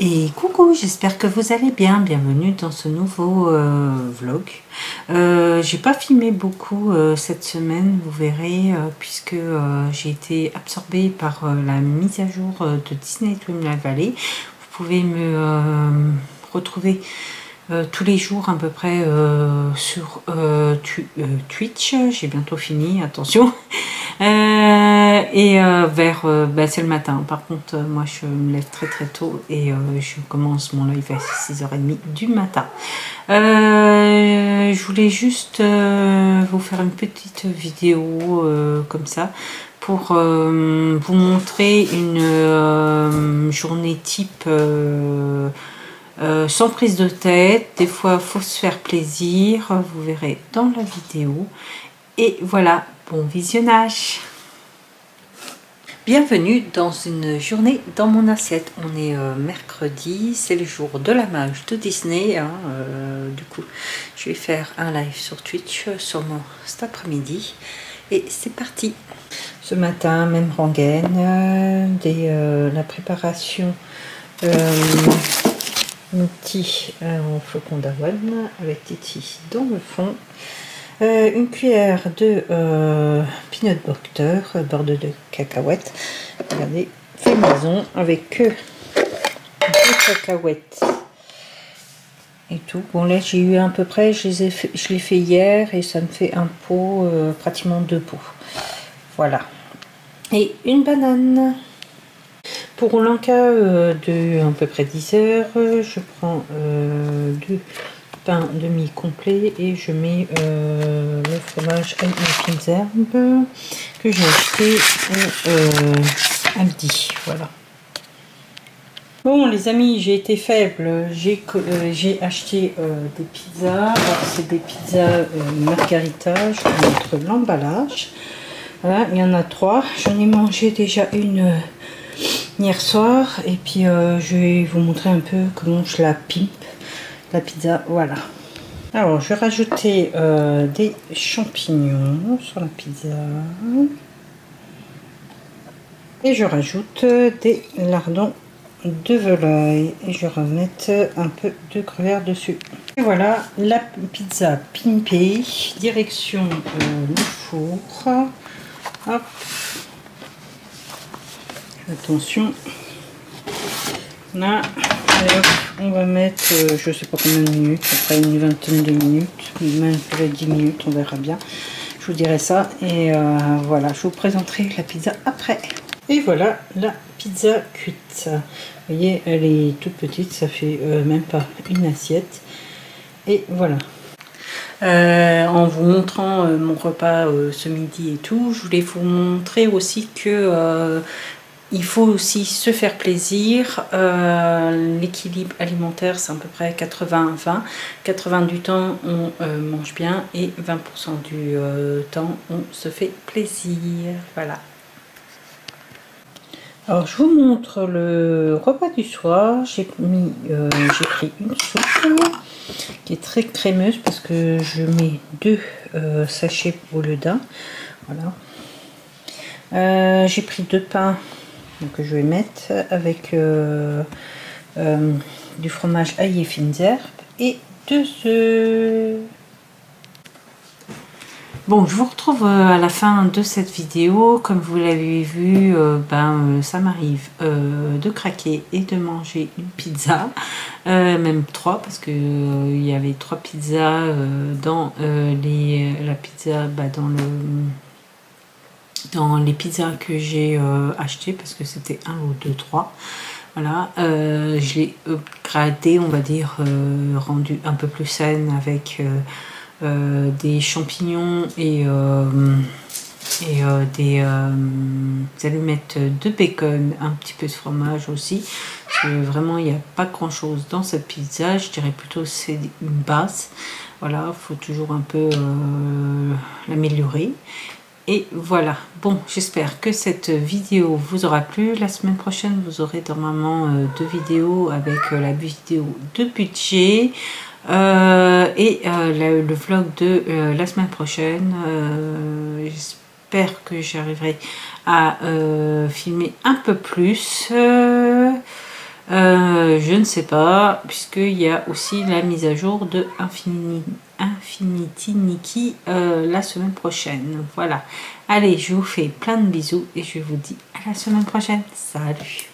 Et coucou, j'espère que vous allez bien. Bienvenue dans ce nouveau vlog. J'ai pas filmé beaucoup cette semaine, vous verrez, puisque j'ai été absorbée par la mise à jour de Disney Dreamlight Valley. Vous pouvez me retrouver tous les jours à peu près sur Twitch. J'ai bientôt fini, attention. C'est le matin. Par contre, moi je me lève très tôt et je commence mon live à 6h30 du matin. Je voulais juste vous faire une petite vidéo comme ça pour vous montrer une journée type sans prise de tête. Des fois il faut se faire plaisir, vous verrez dans la vidéo. Et voilà, bon visionnage. Bienvenue dans une journée dans mon assiette. On est mercredi, c'est le jour de la mage de Disney, hein. Du coup je vais faire un live sur Twitch sûrement cet après-midi et c'est parti. Ce matin, même rengaine, la préparation mouti en flocon d'avoine avec Titi dans le fond. Une cuillère de peanut butter, beurre de cacahuètes. Regardez, fait maison avec deux cacahuètes et tout. Bon là j'ai eu à peu près, je l'ai fait hier et ça me fait un pot, pratiquement 2 pots. Voilà. Et une banane. Pour l'enca de à peu près 10 heures, je prends 2 pain demi-complet et je mets le fromage à fines herbes que j'ai acheté au Aldi. Voilà. Bon les amis, j'ai été faible, j'ai acheté des pizzas. C'est des pizzas margarita, je vais mettre l'emballage. Voilà, il y en a 3. J'en ai mangé déjà une hier soir et puis je vais vous montrer un peu comment je la pimpe. La pizza, voilà. Alors, je vais rajouter des champignons sur la pizza. Et je rajoute des lardons de volaille. Et je vais remettre un peu de gruyère dessus. Et voilà, la pizza pimpée. Direction le four. Hop. Attention. Là. Alors, on va mettre, je sais pas combien de minutes, après une vingtaine de minutes, même peut-être 10 minutes, on verra bien. Je vous dirai ça. Et voilà, je vous présenterai la pizza après. Et voilà la pizza cuite. Vous voyez, elle est toute petite, ça fait même pas une assiette. Et voilà. En vous montrant mon repas ce midi et tout, je voulais vous montrer aussi que il faut aussi se faire plaisir. L'équilibre alimentaire, c'est à peu près 80-20. 80 du temps, on mange bien et 20% du temps, on se fait plaisir. Voilà. Alors, je vous montre le repas du soir. J'ai pris une soupe qui est très crémeuse parce que je mets 2 sachets au lieu d'un. Voilà. J'ai pris 2 pains que je vais mettre avec du fromage aillé fines herbes et 2 œufs. Bon, je vous retrouve à la fin de cette vidéo. Comme vous l'avez vu, ça m'arrive de craquer et de manger une pizza, même 3 parce que il y avait 3 pizzas dans la pizza, dans les pizzas que j'ai acheté parce que c'était 1 ou 2, 3. Voilà, je l'ai gradé, on va dire, rendu un peu plus saine avec des champignons et des allumettes de bacon, un petit peu de fromage aussi. Parce que vraiment, il n'y a pas grand chose dans cette pizza. Je dirais plutôt c'est une base. Voilà, il faut toujours un peu l'améliorer. Et voilà, bon, j'espère que cette vidéo vous aura plu. La semaine prochaine, vous aurez normalement 2 vidéos avec la vidéo de budget et le vlog de la semaine prochaine. J'espère que j'arriverai à filmer un peu plus. Je ne sais pas, puisqu'il y a aussi la mise à jour de Infinity Nikki la semaine prochaine. Voilà. Allez, je vous fais plein de bisous et je vous dis à la semaine prochaine. Salut!